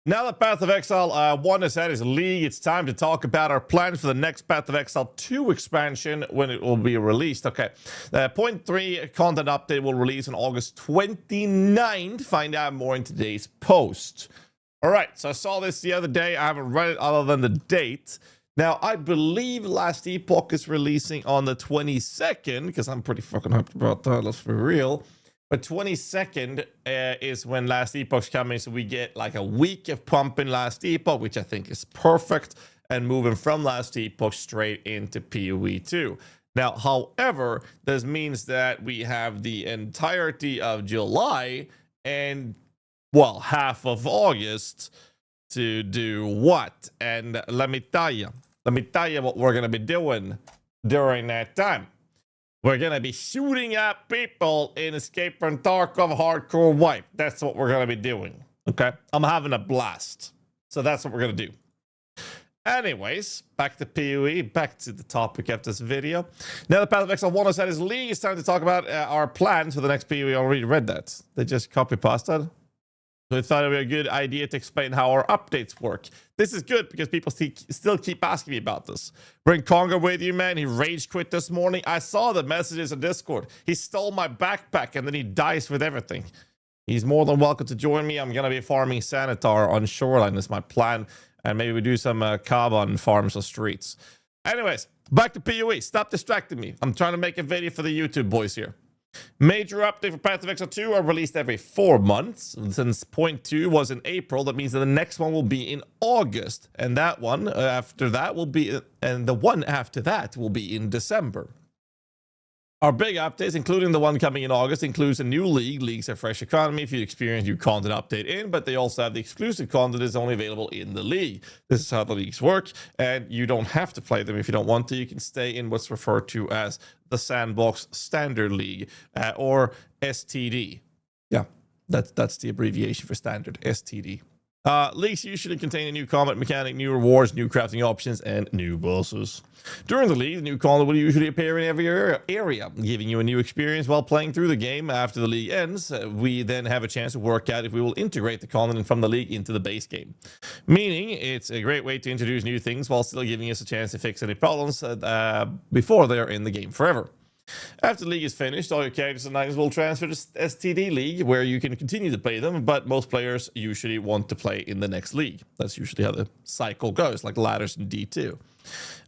Now that Path of Exile 1 is at its league, it's time to talk about our plans for the next Path of Exile 2 expansion when it will be released. Okay, the 0.3 content update will release on August 29th. Find out more in today's post. All right, so I saw this the other day. I haven't read it other than the date. Now, I believe Last Epoch is releasing on the 22nd, because I'm pretty fucking hyped about that, let's be real. But 22nd is when Last Epoch's coming, so we get like a week of pumping Last Epoch, which I think is perfect, and moving from Last Epoch straight into PoE 2. Now, however, this means that we have the entirety of July and, well, half of August to do what? And let me tell you what we're going to be doing during that time. We're going to be shooting at people in Escape from Tarkov Hardcore Wipe. That's what we're going to be doing. Okay? I'm having a blast. So that's what we're going to do. Anyways, back to PoE, back to the topic of this video. Now the Path of Exile 1 is at its league. It's time to talk about our plans for the next PoE. I already read that. They just copy-pasted. So I thought it would be a good idea to explain how our updates work. This is good because people still keep asking me about this. Bring Conga with you, man. He rage quit this morning. I saw the messages on Discord. He stole my backpack and then he dies with everything. He's more than welcome to join me. I'm going to be farming Sanitar on Shoreline. That's my plan. And maybe we do some carbon farms or streets. Anyways, back to PoE. Stop distracting me. I'm trying to make a video for the YouTube boys here. Major update for Path of Exile 2 are released every 4 months. Since 0.2 was in April, that means that the next one will be in August. And that one after that will be, and the one after that will be in December. Our big updates, including the one coming in August, includes a new league. Leagues have fresh economy if you experience new content update in, but they also have the exclusive content that is only available in the league. This is how the leagues work, and you don't have to play them if you don't want to. You can stay in what's referred to as the Sandbox Standard League, or STD. Yeah, that's the abbreviation for standard, STD. Leagues usually contain a new combat mechanic, new rewards, new crafting options, and new bosses. During the league, the new content will usually appear in every area, giving you a new experience while playing through the game. After the league ends, we then have a chance to work out if we will integrate the content from the league into the base game. Meaning, it's a great way to introduce new things while still giving us a chance to fix any problems before they're in the game forever. After the league is finished, all your characters and items will transfer to STD League, where you can continue to play them, but most players usually want to play in the next league. That's usually how the cycle goes, like ladders in D2.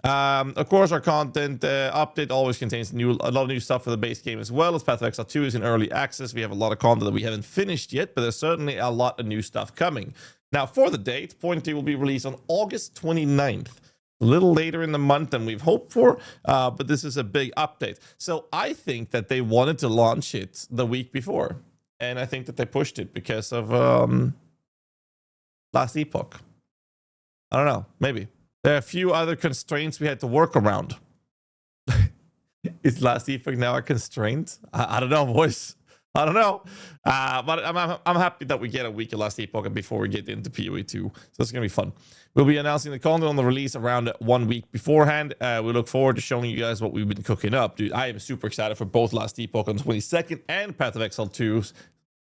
Of course, our content update always contains a lot of new stuff for the base game as well. As Path of Exile 2 is in early access, we have a lot of content that we haven't finished yet, but there's certainly a lot of new stuff coming. Now, for the date, 0.2 will be released on August 29th. A little later in the month than we've hoped for, but this is a big update. So I think that they wanted to launch it the week before, and I think that they pushed it because of Last Epoch. I don't know, maybe. There are a few other constraints we had to work around. Is Last Epoch now a constraint? I don't know, boys. I don't know, but I'm happy that we get a week of Last Epoch before we get into PoE 2, so it's going to be fun. We'll be announcing the content on the release around 1 week beforehand. We look forward to showing you guys what we've been cooking up. Dude, I am super excited for both Last Epoch on the 22nd and Path of Exile 2's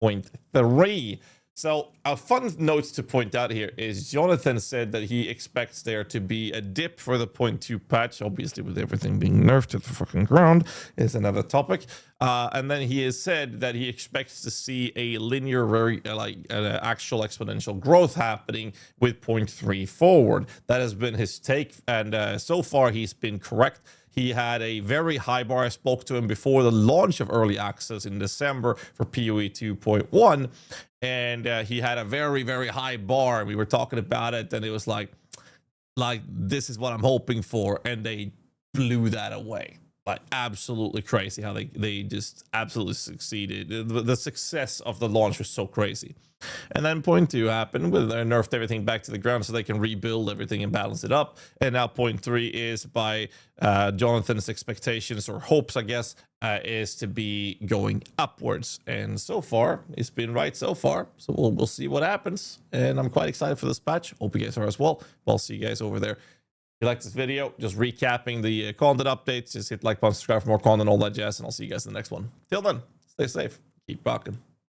0.3. So a fun note to point out here is Jonathan said that he expects there to be a dip for the 0.2 patch. Obviously, with everything being nerfed to the fucking ground is another topic. And then he has said that he expects to see a linear, very actual exponential growth happening with 0.3 forward. That has been his take, and so far he's been correct. He had a very high bar. I spoke to him before the launch of early access in December for PoE 2.1. And he had a very, very high bar. We were talking about it, and it was like this is what I'm hoping for. And they blew that away. Like, absolutely crazy how they just absolutely succeeded. The success of the launch was so crazy. And then 0.2 happened with they nerfed everything back to the ground so they can rebuild everything and balance it up. And now 0.3 is, by Jonathan's expectations or hopes, I guess, is to be going upwards. And so far, it's been right so far. So we'll see what happens. And I'm quite excited for this patch. Hope you guys are as well. I'll see you guys over there. If you like this video, just recapping the content updates, just hit like button, subscribe for more content, all that jazz, and I'll see you guys in the next one. Till then, stay safe, keep rocking.